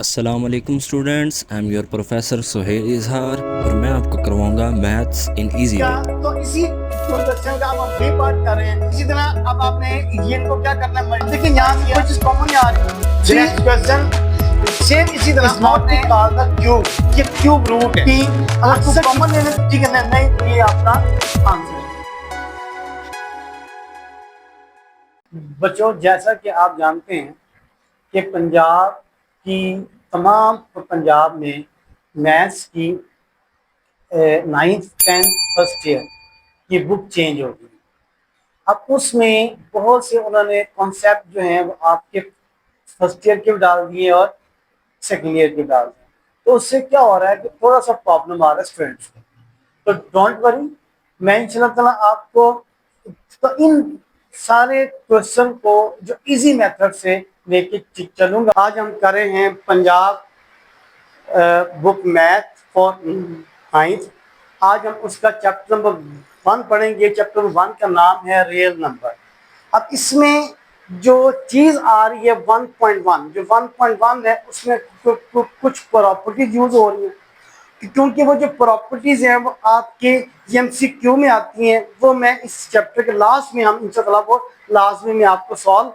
अस्सलाम वालेकुम students, I am your professor Suhail Izhar और मैं आपको करवाऊंगा मैथ्स इन इजी वे। तो इसी क्वेश्चन का हम थ्री पार्ट कर रहे हैं। इसी तरह अब आपने ये इनको क्या करना है, देखिए यहाँ कुछ चीज कॉमन आ रही है। नेक्स्ट क्वेश्चन सेम इसी तरह not to call the cube, ये क्यूब रूट है। अगर तू कॉमन ले ले तो ठीक है, नहीं ये आपका आंसर है। बच्चों, जैसा कि आप जानते हैं कि पंजाब की तमाम पंजाब में मैथ्स की 9th 10th फर्स्ट ईयर की बुक चेंज होगी। अब उसमें बहुत से उन्होंने कॉन्सेप्ट जो हैं वो आपके फर्स्ट ईयर के भी डाल दिए और सेकेंड ईयर के डाल दिए। तो उससे क्या हो रहा है कि थोड़ा सा प्रॉब्लम आ रहा है स्टूडेंट्स को। तो डोंट वरी, मैं इंशाल्लाह ताला आपको तो इन सारे क्वेश्चन को जो इजी मेथड से लेके चलूंगा। आज हम कर रहे हैं Punjab book math for 9th। आज हम उसका चैप्टर नंबर 1 पढ़ेंगे। चैप्टर 1 का नाम है रियल नंबर। अब इसमें जो चीज आ रही है 1.1, जो 1.1 है उसमें कुछ प्रॉपर्टीज यूज हो रही है, क्योंकि वो जो प्रॉपर्टीज हैं वो आपके एमसीक्यू में आती हैं। वो मैं इस चैप्टर के लास्ट में, हम इंशाल्लाह वो लास्ट में मैं आपको सॉल्व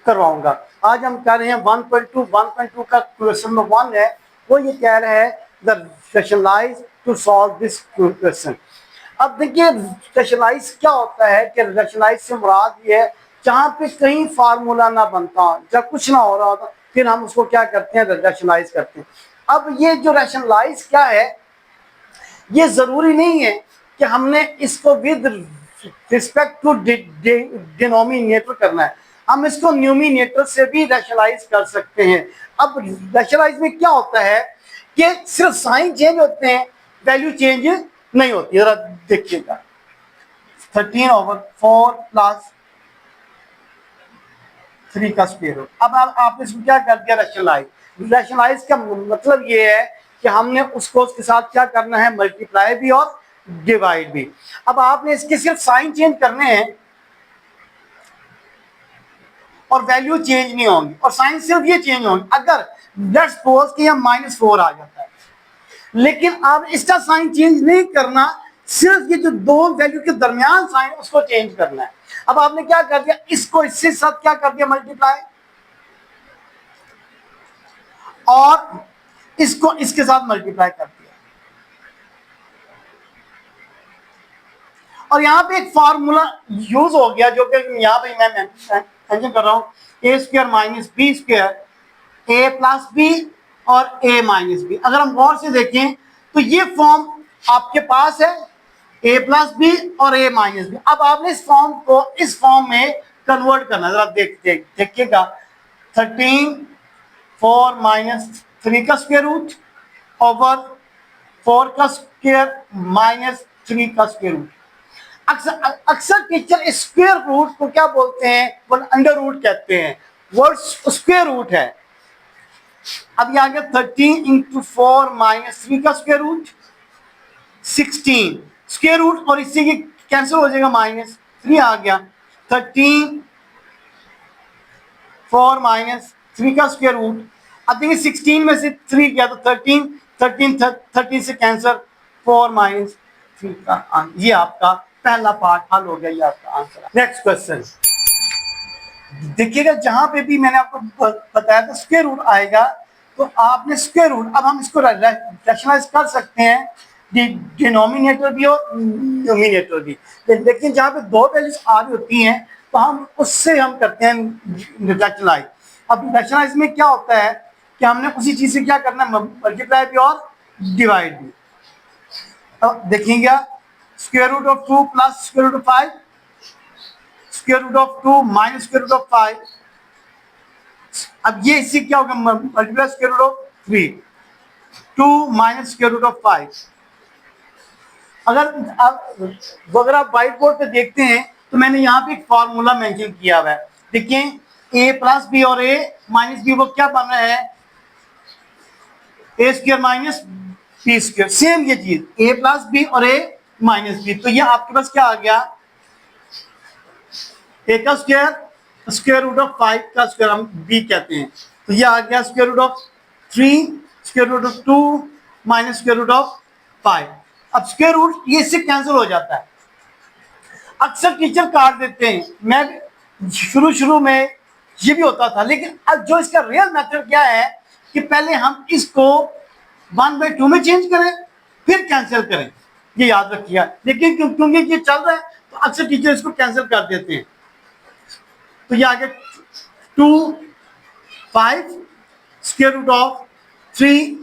करवाऊंगा। आज हम कर रहे हैं 1.2 का क्वेश्चन नंबर 1 है। वो ये कह रहा है the rationalise to solve this question. अब देखिए रैशनलाइज क्या होता है कि रैशनलाइज से मुराद ये है जहाँ पे कहीं फार्मूला ना बनता हो, जब कुछ ना हो रहा होता, फिर हम उसको क्या करते हैं, रैशनलाइज करते हैं। अब ये जो रैशनलाइज क्या है, ये जरूरी नहीं है कि हमने इसको विद रिस्पेक्ट टू डिनोमिनेटर करना है। हम इसको न्यूमिनेटर से भी रैशनलाइज कर सकते हैं। अब रैशनलाइज में क्या होता है कि सिर्फ साइन चेंज होते हैं, वैल्यू चेंज नहीं होती। जरा देखिएगा 13/4 प्लस 3 का स्क्वायर रूट। अब आपने इसको क्या कर दिया, रैशनलाइज। रैशनलाइज का मतलब ये है कि हमने उसको उसके साथ क्या करना है, मल्टीप्लाई भी और डिवाइड भी। अब आपने इसके सिर्फ साइन चेंज करने हैं और वैल्यू चेंज नहीं होंगी, और साइन सिर्फ ये चेंज होंगे अगर लेट्स सपोज कि हम -4 आ जाता है। लेकिन आप इसका साइन चेंज नहीं करना, सिर्फ ये जो दो वैल्यू के दरमियान साइन उसको चेंज करना है। अब आपने क्या कर दिया, इसको इससे साथ क्या कर दिया, मल्टीप्लाई, और इसको इसके साथ मल्टीप्लाई कर दिया। और यहाँ पे एक फार्मूला यूज हो गया जो कि यहाँ पे मैं मेंशन कर रहा हूँ, a square minus b square a plus b और a माइनस बी। अगर हम गौर से देखें तो ये फॉर्म आपके पास है, a प्लस बी और a माइनस बी। अब आपने इस फॉर्म को इस फॉर्म में कन्वर्ट करना। जरा देखिएगा 13/4 माइनस 3 का स्क्वायर रूट ओवर 4 का स्क्वायर माइनस 3 का स्क्वायर रूट। अक्सर टीचर स्क्वायर रूट को क्या बोलते हैं, वो अंडर रूट कहते हैं। वर्ड स्क्वायर रूट है। अब ये आ गया 13/4 माइनस 3 का स्क्वायर रूट 16 स्क्वायर रूट, और इससे ये कैंसिल हो जाएगा, -3 आ गया। 13/4 माइनस 3 का स्क्वायर रूट। अब देखिए 16 में से 3 गया तो 13 से कैंसिल, 4 माइनस 3 का। ये आपका पहला पार्ट हल हो गया, ये आपका आंसर। नेक्स्ट क्वेश्चन देखिएगा, जहां पे भी मैंने आपको बताया था स्क्वायर रूट आएगा तो आपने स्क्वायर रूट, अब हम इसको रैशनलाइज कर सकते हैं, डिनोमिनेटर भी और न्यूमिनेटर भी। लेकिन जहाँ पे दो वैल्यूज आ रही होती हैं तो हम उससे हम करते हैं रैशनलाइज। अब रैशनलाइज में क्या होता है कि हमने उसी चीज से क्या करना है, मल्टीप्लाई भी और डिवाइड भी। अब देखिएगा square root of 2 plus square root of 5, square root of 2 minus square root of 5। अब ये इससे क्या होगा, multiply square root of 3, 2 minus square root of 5। अगर आप व्हाइट बोर्ड पे देखते हैं तो मैंने यहाँ पे एक फॉर्मूला मेंशन किया हुआ है। देखिए a प्लस बी और a माइनस बी, वो क्या बन रहा है, a square minus b square. Same ये चीज a प्लस बी और a माइनस बी। तो ये आपके पास क्या आ गया, a का स्क्वायर स्क्वायर रूट ऑफ 5 का स्क्वायर हम b कहते हैं, तो ये आ गया square root of 3 square root of 2 minus square root of 5। अब स्क्वायर रूट ये इससे कैंसिल हो जाता है। अक्सर टीचर काट देते हैं, मैं शुरू में ये भी होता था, लेकिन अब जो इसका रियल मेथड क्या है कि पहले हम इसको 1/2 में चेंज करें फिर कैंसिल करें, ये याद रखिए। लेकिन क्योंकि ये चल रहा है तो अक्सर टीचर इसको कैंसिल कर देते हैं। तो ये आ गया 2 5 स्क्वायर रूट ऑफ 3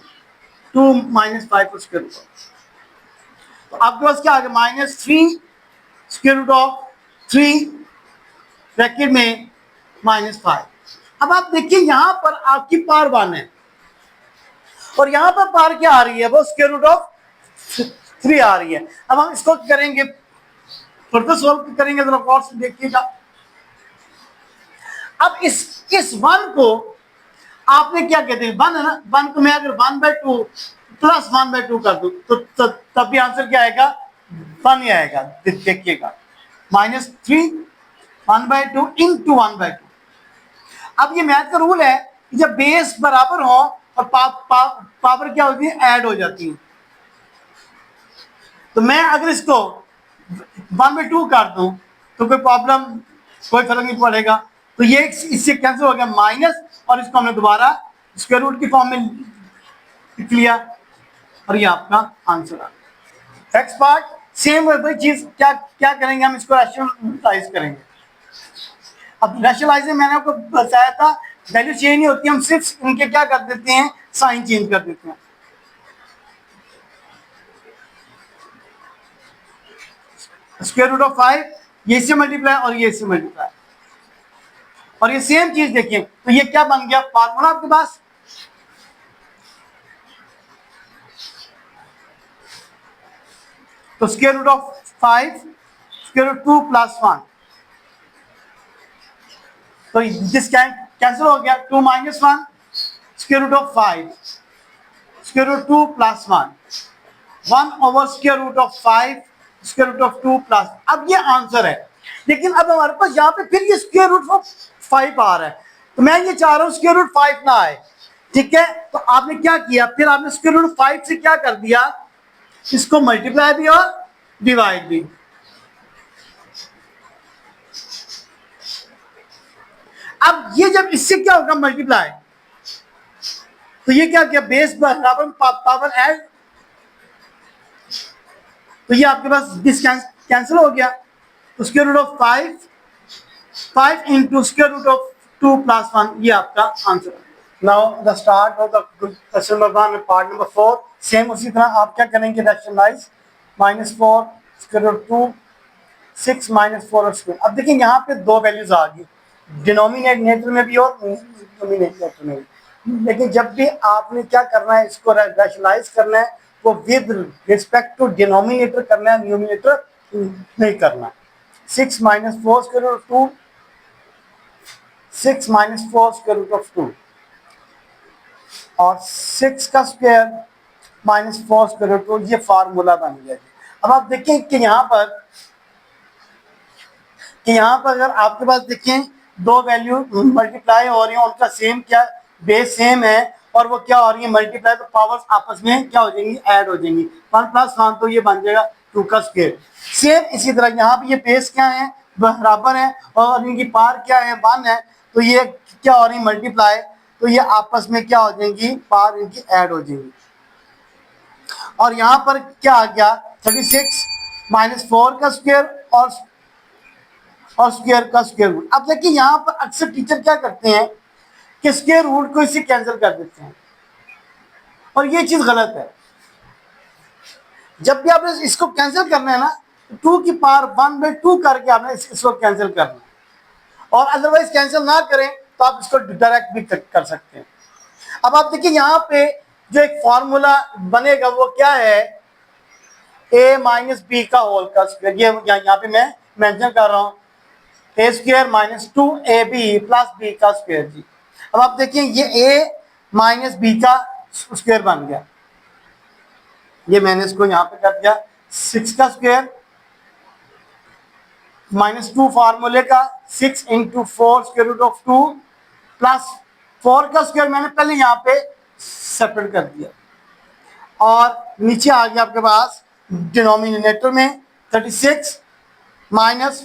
2 माइनस 5 को स्क्वायर रूट ऑफ, तो आपके पास क्या आ गया -3 स्क्वायर रूट ऑफ 3 ब्रैकेट में -5। अब आप देखिए यहां पर आपकी पावर 1 है और यहां पर पावर क्या आ रही है, वो स्क्वायर रूट ऑफ 3 आ रही है। अब हम इसको करेंगे, फर्दर सॉल्व करेंगे, जरा गौर से देखिएगा। अब इस 1 को आपने क्या कहते हैं, 1 है ना, 1 को मैं अगर 1/2 प्लस 1/2 कर दूं तो तब भी आंसर क्या आएगा, 1 ही आएगा। देखिएगा -3 1/2 इंटू 1/2। अब ये मैथ का रूल है कि जब बेस बराबर हो और पावर क्या होती है, ऐड हो जाती है। तो मैं अगर इसको 1/2 कर दूं तो कोई प्रॉब्लम, कोई फर्क नहीं पड़ेगा। तो ये इससे कैंसिल हो गया माइनस, और इसको हमने दोबारा स्क्वायर रूट की फॉर्म में लिख लिया और ये आपका आंसर आ गया। नेक्स्ट पार्ट सेम वही चीज, क्या करेंगे हम, इसको रैशनलाइज करेंगे। अब रैशनलाइज में मैंने आपको बताया था वैल्यू चेंज नहीं होती, हम सिर्फ इनके क्या कर देते हैं, साइन चेंज कर देते हैं। स्क्वायर रूट ऑफ 5 ये से मल्टीप्लाई और ये से मल्टीप्लाई, और ये सेम चीज देखिए, तो ये क्या बन गया, फार्मूला आपके पास तो square root of 5 square root 2 plus 1, तो दिस कैंसिल हो गया। 2 minus 1 square root of 5 square root 2 plus 1 over square root of 5 square root of 2 plus. अब ये आंसर है, लेकिन अब हमारे पास यहाँ पे फिर ये स्क्वायर रूट ऑफ 5 आ रहा है, तो मैं ये चाह रहा हूँ स्क्वायर रूट 5 ना आए, ठीक है। तो आपने क्या किया, फिर आपने स्क्वायर रूट 5 से क्या कर दिया, इसको मल्टीप्लाई भी और डिवाइड भी। अब ये जब इससे क्या होगा मल्टीप्लाई, तो ये क्या किया, बेस बराबर पावर ऐड, तो ये आपके पास दिस कैंसिल हो गया। तो square root of 5 into square root of 2 plus 1, ये आपका आंसर है। Now the start of the question number 1 part number 4। Same उसी तरह आप क्या करेंगे, रैशनलाइज -4 स्क्वायर रूट 2 6 -4 स्क्वायर। अब देखिए यहाँ पे दो वैल्यूज आ गई, डिनोमिनेटर में भी और न्यूमिनेटर में भी। लेकिन जब भी आपने क्या करना है, इसको रैशनलाइज करना है, वो विद रिस्पेक्ट टू डिनोमिनेटर करना है, न्यूमिनेटर नहीं करना। 6 -4 square root 2 6 -4 square root of 2 और 6 का स्क्वायर -4 स्क्वायर रूट 2, ये फार्मूला बन गया। अब आप देखें कि यहाँ पर अगर आपके पास देखें दो वैल्यू मल्टीप्लाई हो रही है, उनका सेम क्या बेस सेम है और वो क्या हो रही है मल्टीप्लाई, तो पावर्स आपस में क्या हो जाएंगी, ऐड हो जाएंगी। 1 + 1 तो ये बन जाएगा 2 का स्क्वायर। सेम इसी तरह यहाँ पे ये बेस क्या है, बराबर है, और इनकी पावर क्या है, 1 है, तो ये क्या हो रही है मल्टीप्लाई, तो ये आपस में क्या हो जाएंगी, पावर इनकी ऐड हो जाएंगी। और यहाँ पर क्या आ गया, 36 -4 का स्क्वायर और स्क्वायर का स्क्वायर रूट। अब देखिए यहाँ पर अक्सर टीचर क्या करते हैं कि स्क्वायर रूट को इसे कैंसिल कर देते हैं, और ये चीज गलत है। जब भी आपने इसको कैंसिल करना है ना, 2 की पावर 1/2 करके आपने इसको कैंसिल करना है, और अदरवाइज कैंसिल ना करें तो आप इसको डायरेक्ट भी कर सकते हैं। अब आप देखिए यहाँ पे जो एक फॉर्मूला बनेगा वो क्या है, a - b का होल का स्क्वायर। ये यहाँ पे मैं मेंशन कर रहा हूँ, a² - 2ab + b का स्क्वायर जी। अब आप देखिए ये a - b का स्क्वायर बन गया, ये मैंने इसको यहाँ पे कर दिया। 6 का स्क्वायर -2 फार्मूले का 6 × 4 स्क्वायर रूट ऑफ 2 + 4 का स्क्वायर मैंने पहले यहाँ पे सेपरेट कर दिया और नीचे आ गया आपके पास डिनोमिनेटर में 36 माइनस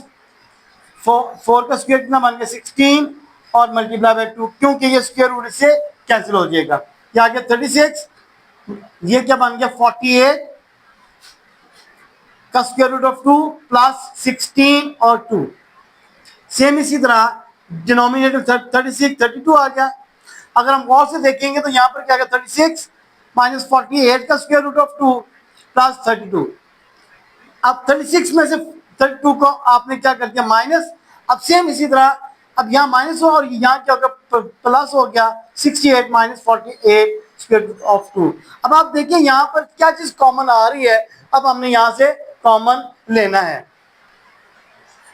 4 का स्क्वायर कितना बन गया 16 और मल्टीप्लाई बाय 2, क्योंकि ये स्क्वायर रूट से कैंसिल हो जाएगा। ये आ गया 36, ये क्या बन गया 48 का स्क्वायर रूट ऑफ 2 प्लस 16 और 2। सेम इसी तरह डिनोमिनेटर 36 32 आ गया। अगर हम गौर से देखेंगे तो यहाँ पर क्या आ गया 36 माइनस 48 का स्क्वायर रूट ऑफ 2 प्लस 32। अब 36 में से 32 को आपने क्या कर दिया माइनस। अब सेम इसी तरह अब यहाँ माइनस हो और यहाँ क्या होगा प्लस हो गया 68 माइनस 48 स्क्वायर रूट ऑफ 2। अब आप देखिए यहाँ पर क्या चीज कॉमन आ रही है, अब हमने यहाँ से कॉमन लेना है।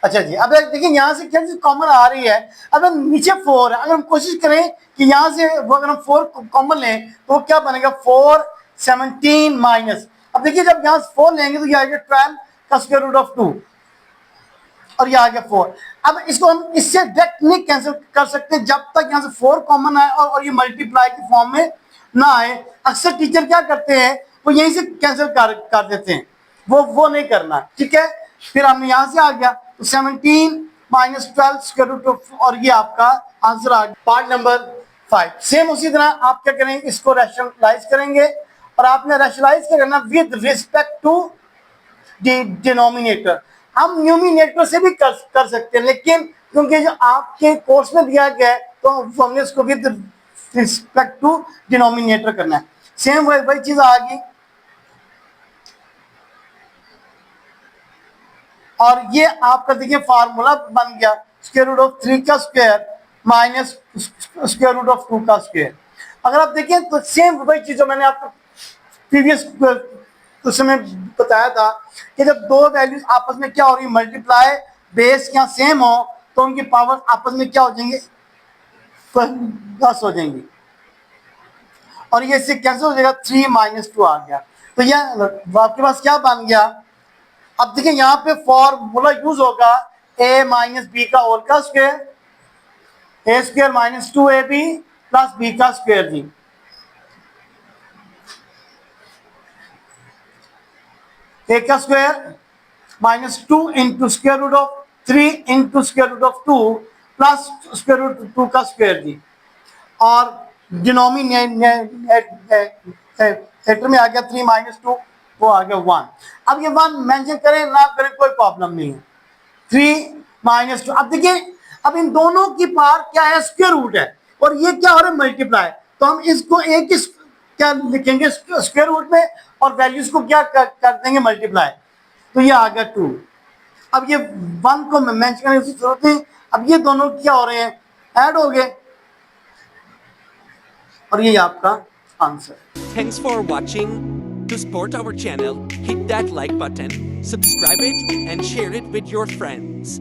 अच्छा जी, अब देखिए यहाँ से क्या चीज कॉमन आ रही है। अब नीचे 4 है, अगर हम कोशिश करें कि यहाँ से वो अगर हम 4 कॉमन लें तो क्या बनेगा 4 17 माइनस। अब देखिए जब यहाँ 4 लेंगे तो ये आएगा 12 का स्क्वायर रूट ऑफ 2 और ये आ गया 4। अब इसको हम इससे डायरेक्ट नहीं कैंसिल कर सकते जब तक यहाँ से 4 कॉमन आए और ये मल्टीप्लाई की फॉर्म में ना आए। अक्सर टीचर क्या करते हैं वो यहीं से कैंसिल कर देते हैं, वो नहीं करना, ठीक है। फिर हमने यहाँ से आ गया तो 17 माइनस 12 स्क्वायर रूट ऑफ, और ये आपका आंसर आ गया पार्ट नंबर 5। सेम उसी तरह आप क्या करेंगे, इसको रैशनलाइज करेंगे और आपने रैशनलाइज करना विद रिस्पेक्ट टू डिनोमिनेटर। हम न्यूमिनेटर से भी कर सकते हैं, लेकिन क्योंकि जो आपके कोर्स में दिया गया है तो हमने इसको विद रिस्पेक्ट टू डिनोमिनेटर करना है। सेम वही चीज आ गई और ये आपका देखिए फार्मूला बन गया स्क्वायर रूट ऑफ 3 का square minus square root of 2 का स्क्वायर। अगर आप देखें तो सेम वही चीज जो मैंने आपको प्रीवियस उस समय बताया था कि जब दो वैल्यूज आपस में क्या हो रही है मल्टीप्लाई, बेस क्या सेम हो तो उनकी पावर आपस में क्या हो जाएंगे 10 हो जाएंगी और ये इससे कैंसिल हो जाएगा 3 माइनस 2 आ गया। तो यह आपके पास क्या बन गया। अब देखिए यहाँ पे फॉर्मूला यूज होगा a माइनस बी का होल का square, a square minus 2ab plus b का स्क्वायर जी। a का square minus 2 into square root of 3 into square root of 2 plus square root 2 का स्क्वायर जी, और डिनोमिनेटर में आ गया 3 माइनस 2 वो आ गया 1। अब ये 1 मेंशन करें ना करें कोई प्रॉब्लम नहीं है। 3 माइनस 2, अब देखिए अब इन दोनों की पावर क्या है स्क्वायर रूट है और ये क्या हो रहा है मल्टीप्लाई, तो हम इसको एक ही क्या लिखेंगे स्क्वायर रूट में और वैल्यूज को क्या कर देंगे मल्टीप्लाई, तो ये आ गया 2। अब ये 1 को मेंशन करने की जरूरत नहीं, अब ये दोनों क्या हो रहे हैं ऐड हो गए और ये आपका answer. Thanks for watching. To support our channel, hit that like button, subscribe it and share it with your friends.